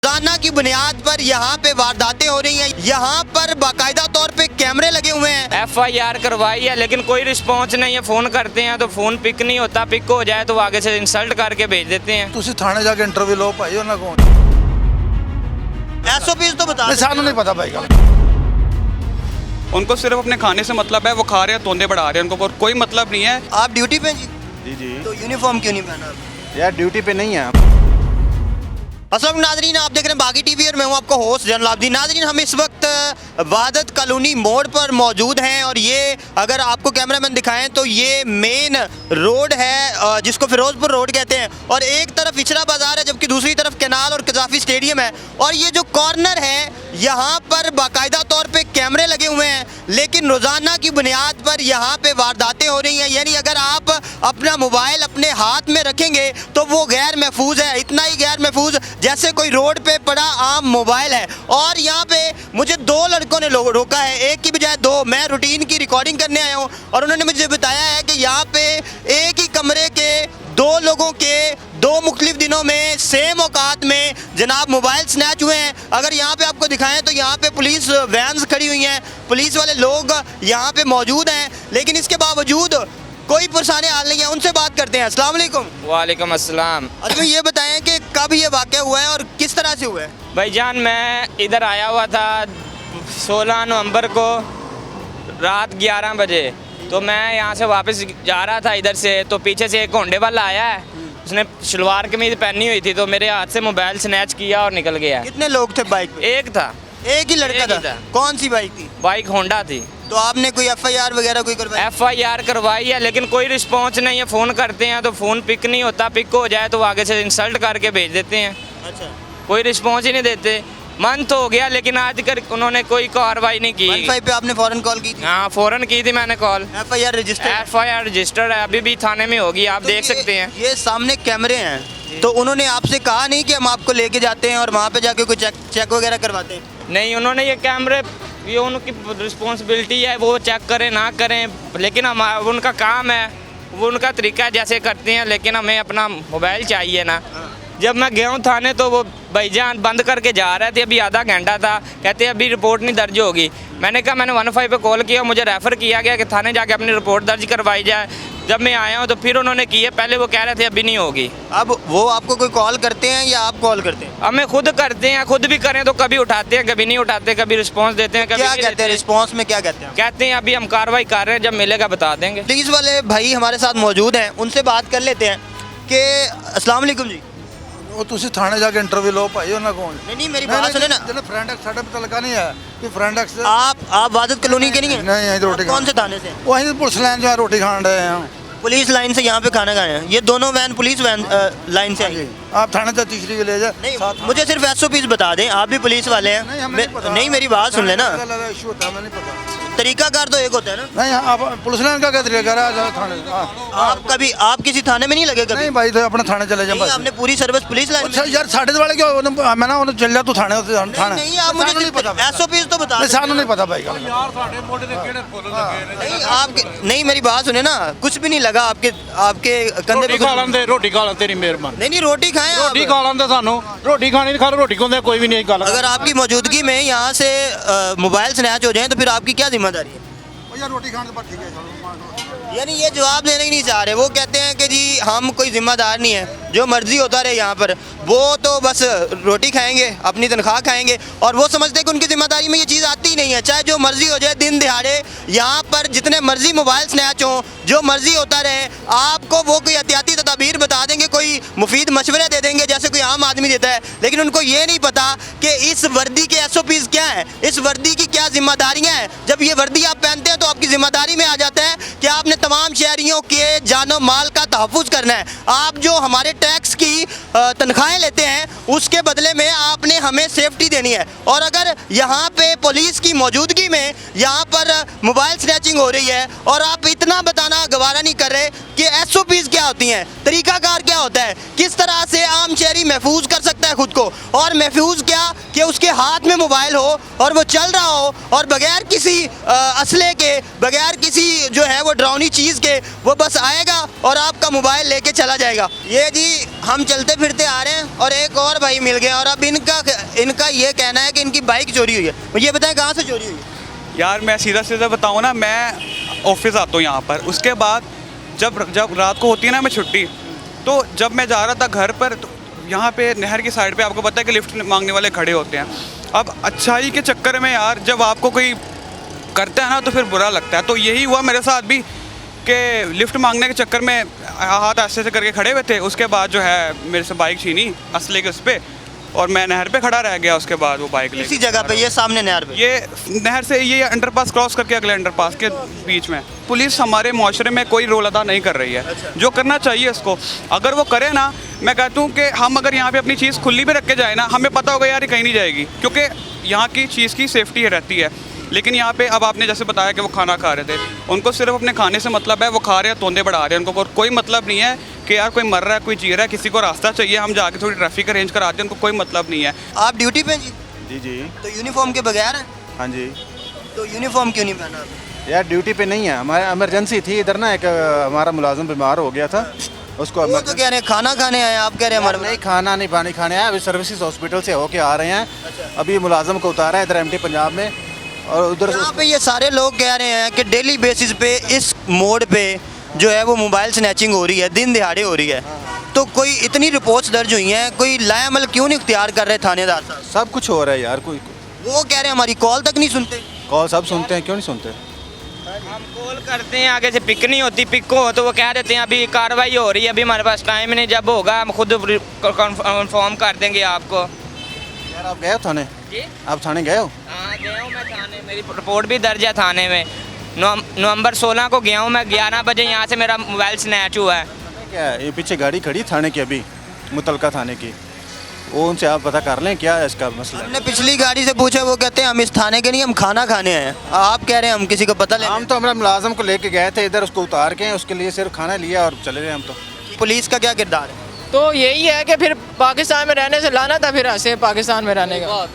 रोजाना की बुनियाद पर यहाँ पे वारदातें हो रही हैं। यहाँ पर बाकायदा तौर पे कैमरे लगे हुए हैं। FIR करवाई है लेकिन कोई रिस्पॉन्स नहीं है। फ़ोन करते हैं तो फ़ोन पिक नहीं होता, पिक हो जाए तो आगे से इंसल्ट करके भेज देते हैं। ਤੁਸੀਂ ਥਾਣੇ ਜਾ ਕੇ ਇੰਟਰਵਿਊ ਲਓ ਭਾਈ ਉਹਨਾਂ ਕੋਲ। SOPs तो बता ਸਾਨੂੰ नहीं पता भाई का। उनको सिर्फ अपने खाने से मतलब है, वो खा रहे हैं तोंदे बढ़ा रहे हैं, उनको और कोई मतलब नहीं है। आप ड्यूटी पे हैं जी? जी तो यूनिफॉर्म क्यों नहीं पहना आपने? यार ड्यूटी पे नहीं है। अस्सलाम नाजरीन, आप देख रहे हैं बागी टीवी और मैं हूं आपका होस्ट जनरल आब्दीन। नाजरीन, हम इस वक्त वादत कॉलोनी मोड़ पर मौजूद हैं और ये अगर आपको कैमरामैन दिखाएं तो ये मेन रोड है जिसको फिरोजपुर रोड कहते हैं और एक तरफ इचरा बाजार है जबकि दूसरी तरफ कैनाल और कजाफी स्टेडियम है। और ये जो कॉर्नर है यहाँ पर बाकायदा तौर पे कैमरे लगे हुए हैं, लेकिन रोज़ाना की बुनियाद पर यहाँ पे वारदातें हो रही हैं। यानी अगर आप अपना मोबाइल अपने हाथ में रखेंगे तो वो गैर महफूज है, इतना ही गैर महफूज जैसे कोई रोड पे पड़ा आम मोबाइल है। और यहाँ पे मुझे दो लड़कों ने रोका है, एक की बजाय दो। मैं रूटीन की रिकॉर्डिंग करने आया हूँ और उन्होंने मुझे बताया है कि यहाँ पे एक ही कमरे के दो लोगों के दो मुख्तलिफ दिनों में सेम औकात में जनाब मोबाइल स्नैच हुए हैं। अगर यहाँ पे आपको दिखाएं तो यहाँ पे पुलिस वैन्स खड़ी हुई हैं, पुलिस वाले लोग यहाँ पे मौजूद हैं, लेकिन इसके बावजूद कोई पुरसाने हाल नहीं है। उनसे बात करते हैं। अस्सलाम वालेकुम। वालेकुम अस्सलाम। अच्छा, ये बताएं कि कब ये वाक़या हुआ है और किस तरह से हुआ है? भाईजान, मैं इधर आया हुआ था 16 नवंबर को रात 11 बजे। तो मैं यहाँ से वापस जा रहा था इधर से, तो पीछे से एक होंडे वाला आया है, उसने शलवार कमीज पहनी हुई थी, तो मेरे हाथ से मोबाइल स्नैच किया और निकल गया। कितने लोग थे बाइक पे? एक था। एक ही लड़का एक ही था। था। कौन सी बाइक थी? बाइक होंडा थी। तो आपने कोई FIR वगैरह कोई करवाई? FIR करवाई है लेकिन कोई रिस्पॉन्स नहीं है। फ़ोन करते हैं तो फ़ोन पिक नहीं होता, पिक हो जाए तो आगे से इंसल्ट करके भेज देते हैं। अच्छा, कोई रिस्पॉन्स ही नहीं देते। मंथ हो गया लेकिन आज तक उन्होंने कोई कार्रवाई नहीं की। 15 पे आपने फ़ौरन कॉल की थी? हाँ, फ़ौरन की थी मैंने call. FIR registered? FIR registered है, अभी भी थाने में होगी, आप तो देख सकते हैं। ये सामने कैमरे हैं, तो उन्होंने आपसे कहा नहीं कि हम आपको लेके जाते हैं और वहाँ पे जाके कोई चेक वगैरह करवाते हैं? नहीं, उन्होंने ये कैमरे, ये उनकी रिस्पॉन्सिबिलिटी है, वो चेक करें ना करें, लेकिन हम उनका काम है, वो उनका तरीका है जैसे करते हैं, लेकिन हमें अपना मोबाइल चाहिए ना। जब मैं गया हूँ थाने तो वो भाईजान बंद करके जा रहे थे, अभी आधा घंटा था, कहते हैं अभी रिपोर्ट नहीं दर्ज होगी। मैंने कहा मैंने 15 पे कॉल किया, मुझे रेफ़र किया गया कि थाने जाके अपनी रिपोर्ट दर्ज करवाई जाए। जब मैं आया हूँ तो फिर उन्होंने की है, पहले वो कह रहे थे अभी नहीं होगी। अब वो आपको कोई कॉल करते हैं या आप कॉल करते हैं? हमें खुद करते हैं, खुद भी करें तो कभी उठाते हैं, कभी नहीं उठाते, कभी रिस्पॉन्स देते हैं, कभी क्या नहीं कहते देते हैं? रिस्पॉन्स में क्या कहते हैं? कहते हैं अभी हम कार्रवाई कर रहे हैं, जब मिलेगा बता देंगे। पुलिस वाले भाई हमारे साथ मौजूद हैं, उनसे बात कर लेते हैं कि अस्सलाम वालेकुम जी। ਉਹ ਤੁਸੀਂ ਥਾਣੇ ਜਾ ਕੇ ਇੰਟਰਵਿਊ ਲਓ ਭਾਈ ਉਹਨਾਂ ਕੋਲ। नहीं मेरी बात सुने ना, ਜਿਹੜਾ ਫਰੈਂਡ ਐਕਸ ਸਾਡਾ ਪਤਾ ਲੱਗਾ ਨਹੀਂ ਹੈ ਕਿ ਫਰੈਂਡ ਐਕਸ आप वादत कॉलोनी के नहीं हैं? नहीं, यहीं रोटी आप कौन से थाने से हैं? ਉਹ ਅਸੀਂ ਪੁਲਿਸ ਲਾਈਨ ਜੋ ਰੋਟੀ ਖਾਣ ਰਹੇ ਹਾਂ। पुलिस लाइन से यहाँ पे खाना खाए हैं। ये दोनों वैन पुलिस वैन लाइन से आई हैं। आप थाने तक तीसरी के ले जा। नहीं, मुझे सिर्फ SOPs बता दें, आप भी पुलिस वाले हैं। नहीं, हमें नहीं पता। नहीं, मेरी बात सुन लेना, इशू होता है, हमें नहीं पता। तरीकाकार तो एक होता है ना। नहीं, आप पुलिस लाइन का क्या तरीका है? आ थाने। आप किसी थाने में नहीं लगे कभी? नहीं भाई, तो अपने थाने चले जा नहीं, बस। आपने पूरी सर्विस पुलिस लाइन अच्छा यार, साढ़े वाले क्यों मैं ना उन्हें चल जा तू थाने थाने। नहीं, आप मुझे नहीं पता। SOPs तो बता नहीं, दें। सानू नहीं पता भाई का। नहीं, आपके नहीं, मेरी बात सुने ना, कुछ भी नहीं लगा आपके आपके कंधे पे रोटी खा लेंदे, रोटी खा लें, तेरी मेहरबानी। नहीं, रोटी खाएं आप। रोटी खा लेंदे, सानू रोटी खानी खा रोटी को कोई भी नहीं गल। अगर आपकी मौजूदगी में यहाँ से मोबाइल स्नैच हो जाए तो फिर आपकी क्या जिम्मेदारी है? यार रोटी खाने के बाद ठीक है। यानी ये जवाब देने ही नहीं चाह रहे। वो कहते हैं कि जी हम कोई जिम्मेदार नहीं है, जो मर्जी होता रहे यहाँ पर, वो तो बस रोटी खाएंगे, अपनी तनख्वाह खाएंगे और वो समझते हैं कि उनकी जिम्मेदारी में ये चीज़ आती ही नहीं है। चाहे जो मर्जी हो जाए, दिन दिहाड़े यहाँ पर जितने मर्जी मोबाइल स्नैच हों, जो मर्जी होता रहे, आपको वो कोई एहतियाती तदाबीर बता देंगे, कोई मुफीद मशवरे दे देंगे जैसे कोई आम आदमी देता है, लेकिन उनको ये नहीं पता कि इस वर्दी के SOPs क्या हैं, इस वर्दी की क्या जिम्मेदारियाँ हैं। जब ये वर्दी आप पहनते हैं तो आपकी जिम्मेदारी में आ जाता है कि आपने तमाम शहरियों के जानो माल का तहफ़्फ़ुज़ करना है। आप जो हमारे टैक्स की तनख्वाहें लेते हैं उसके बदले में आपने हमें सेफ्टी देनी है। और अगर यहाँ पे पुलिस की मौजूदगी में यहाँ पर मोबाइल स्नैचिंग हो रही है और आप इतना बताना गवारा नहीं कर रहे कि SOPs क्या होती हैं, तरीकाकार क्या होता है, किस तरह से आम शहरी महफूज कर सकता है खुद को, और महफूज क्या कि उसके हाथ में मोबाइल हो और वो चल रहा हो और बगैर किसी असले के, बगैर किसी जो है वो डरावनी चीज़ के, वो बस आएगा और आपका मोबाइल लेके चला जाएगा। ये जी हम चलते फिरते आ रहे हैं और एक और भाई मिल गए और अब इनका ये कहना है कि इनकी बाइक चोरी हुई है। मुझे ये बताएं कहाँ से चोरी हुई है? यार मैं सीधा सीधा बताऊँ ना, मैं ऑफिस आता हूँ यहाँ पर, उसके बाद जब रात को होती है ना मैं छुट्टी, तो जब मैं जा रहा था घर पर तो यहाँ पे नहर की साइड पे आपको पता है कि लिफ्ट मांगने वाले खड़े होते हैं। अब अच्छाई के चक्कर में यार जब आपको कोई करता है ना तो फिर बुरा लगता है। तो यही हुआ मेरे साथ भी कि लिफ्ट मांगने के चक्कर में हाथ ऐसे से करके खड़े हुए थे, उसके बाद जो है मेरे से बाइक छीनी असले के उस पर, और मैं नहर पे खड़ा रह गया। उसके बाद वो बाइक इसी जगह पे, ये सामने नहर पे, ये नहर से ये अंडरपास क्रॉस करके अगले अंडरपास के बीच में। पुलिस हमारे माशरे में कोई रोल अदा नहीं कर रही है। जो करना चाहिए इसको अगर वो करे ना, मैं कहता हूँ कि हम अगर यहाँ पे अपनी चीज़ खुली भी रख के जाए ना, हमें पता होगा यार ये कहीं नहीं जाएगी, क्योंकि यहाँ की चीज़ की सेफ्टी रहती है। लेकिन यहाँ पे अब आपने जैसे बताया कि वो खाना खा रहे थे, उनको सिर्फ अपने खाने से मतलब है, वो खा रहे हैं तोंदे बढ़ा रहे हैं, उनको कोई मतलब नहीं है कि यार कोई मर रहा है कोई जी रहा है, किसी को रास्ता चाहिए हम जाके थोड़ी ट्रैफिक अरेंज कराते हैं, उनको कोई मतलब नहीं है। आप ड्यूटी पे जी? जी जी। तो यूनिफॉर्म के बगैर हैं? हाँ जी। तो यूनिफॉर्म क्यों नहीं पहना आपने? यार ड्यूटी पे नहीं है, हमारे इमरजेंसी थी इधर ना, एक हमारा मुलाजिम बीमार हो गया था, उसको वो तो कह रहे हैं खाना खाने आए, आप कह रहे हैं हमारे नहीं खाना नहीं पानी खाने आया, अभी सर्विसेज हॉस्पिटल से होके आ रहे हैं। अभी मुलाजिम को उतारा है इधर एमटी पंजाब में, और उधर यहाँ पे ये सारे लोग कह रहे हैं कि डेली बेसिस पे इस मोड़ पे जो है वो मोबाइल स्नैचिंग हो रही है, दिन दिहाड़े हो रही है। तो कोई इतनी रिपोर्ट्स दर्ज हुई हैं, कोई लायामल क्यों नहीं इख्तियार कर रहे थानेदार साहब? सब कुछ हो रहा है यार, कोई वो कह रहे हैं हमारी कॉल तक नहीं सुनते। कॉल सब सुनते हैं, क्यों नहीं सुनते? हम कॉल करते हैं, आगे से पिक नहीं होती, पिक हो तो वो कह देते हैं अभी कार्रवाई हो रही है, अभी हमारे पास टाइम नहीं, जब होगा हम खुद कन्फर्म कर देंगे आपको। यार आप गए हो थाने? जी आप थाने गए हो? हाँ गया हूँ मैं थाने, मेरी रिपोर्ट भी दर्ज है थाने में। नवंबर 16 को गया हूँ मैं, 11 बजे यहाँ से मेरा मोबाइल स्नैच हुआ है। क्या है, ये पीछे गाड़ी खड़ी थाने की, अभी मुतलका थाने की, वो उनसे आप पता कर लें क्या है इसका मसला। हमने पिछली गाड़ी से पूछा, वो कहते हैं हम इस थाने के नहीं, हम खाना खाने आए हैं। आप कह रहे हैं हम किसी को पता हम लें। तो हमारा मुलाजिम को लेके गए थे इधर, उसको उतार के उसके लिए सिर्फ खाना लिया और चले गए हम तो। पुलिस का क्या किरदार है? तो यही है कि फिर पाकिस्तान में रहने से लाना था, फिर ऐसे पाकिस्तान में रहने का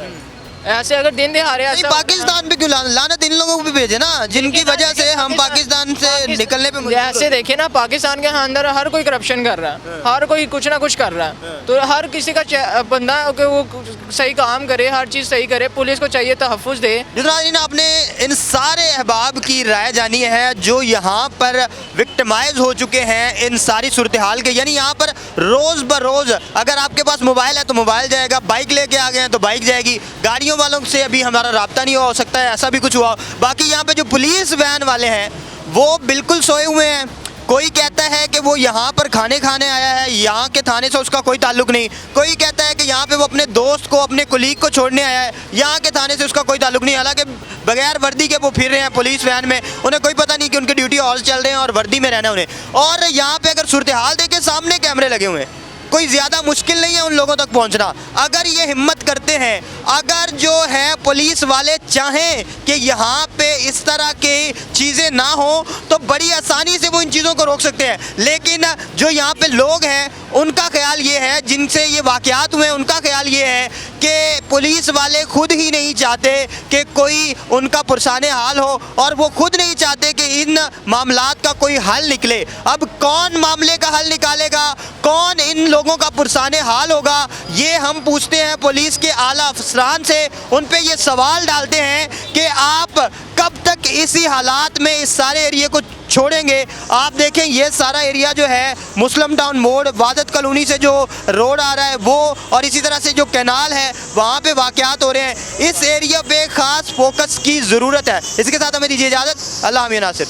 ऐसे अगर दिन दिहाड़े नहीं, ऐसा पाकिस्तान पे क्यों लानत इन लोगों को भी भेजे ना, जिनकी वजह से हम पाकिस्तान से निकलने पे मजबूर ऐसे देखिए ना, पाकिस्तान के अंदर हर कोई करप्शन कर रहा है, हर कोई कुछ ना कुछ कर रहा है, तो हर किसी का बंदा कि वो सही काम करे, हर चीज़ सही करे, पुलिस को चाहिए तहफ़्फ़ुज़ दे। नाज़रीन, आपने इन सारे अहबाब की राय जानी है जो यहाँ पर विक्टिमाइज हो चुके हैं इन सारी सूरत हाल के। यानी यहाँ पर रोज़ बरोज़ अगर आपके पास मोबाइल है तो मोबाइल जाएगा, बाइक लेके आ गए हैं तो बाइक जाएगी, गाड़ियों वालों से अभी हमारा राब्ता नहीं हो सकता है, ऐसा भी कुछ हुआ। बाकी यहाँ पे जो पुलिस वैन वाले हैं वो बिल्कुल सोए हुए हैं। कोई कहता है कि वो यहाँ पर खाने खाने आया है, यहाँ के थाने से उसका कोई ताल्लुक नहीं। कोई कहता है कि यहाँ पे वो अपने दोस्त को, अपने कुलीग को छोड़ने आया है, यहाँ के थाने से उसका कोई ताल्लुक नहीं। हालांकि बगैर वर्दी के वो फिर रहे हैं पुलिस वैन में, उन्हें कोई पता नहीं कि उनके ड्यूटी हॉर्स चल रहे हैं और वर्दी में रहना उन्हें। और यहाँ पे अगर सूरत हाल देखें, सामने कैमरे लगे हुए हैं, कोई ज़्यादा मुश्किल नहीं है उन लोगों तक पहुंचना। अगर ये हिम्मत करते हैं, अगर जो है पुलिस वाले चाहें कि यहाँ पे इस तरह की चीज़ें ना हो, तो बड़ी आसानी से वो इन चीज़ों को रोक सकते हैं। लेकिन जो यहाँ पे लोग हैं उनका ख्याल ये है, जिनसे ये वाक़यात हुए, उनका ख्याल ये है कि पुलिस वाले खुद ही नहीं चाहते कि कोई उनका पुरसाने हाल हो, और वो खुद नहीं चाहते कि इन मामलात का कोई हल निकले। अब कौन मामले का हल निकालेगा, कौन इन लोगों का पुरसाने हाल होगा, ये हम पूछते हैं पुलिस के आला अफसरान से। उन पे ये सवाल डालते हैं कि आप कब तक इसी हालात में इस सारे एरिया को छोड़ेंगे। आप देखें ये सारा एरिया जो है मुस्लिम टाउन मोड़, वादत कॉलोनी से जो रोड आ रहा है वो, और इसी तरह से जो कैनाल है वहाँ पे वाक़यात हो रहे हैं। इस एरिया पे ख़ास फोकस की ज़रूरत है। इसके साथ हमें दीजिए इजाज़त। अल्लाह हाफ़िज़ नासिर।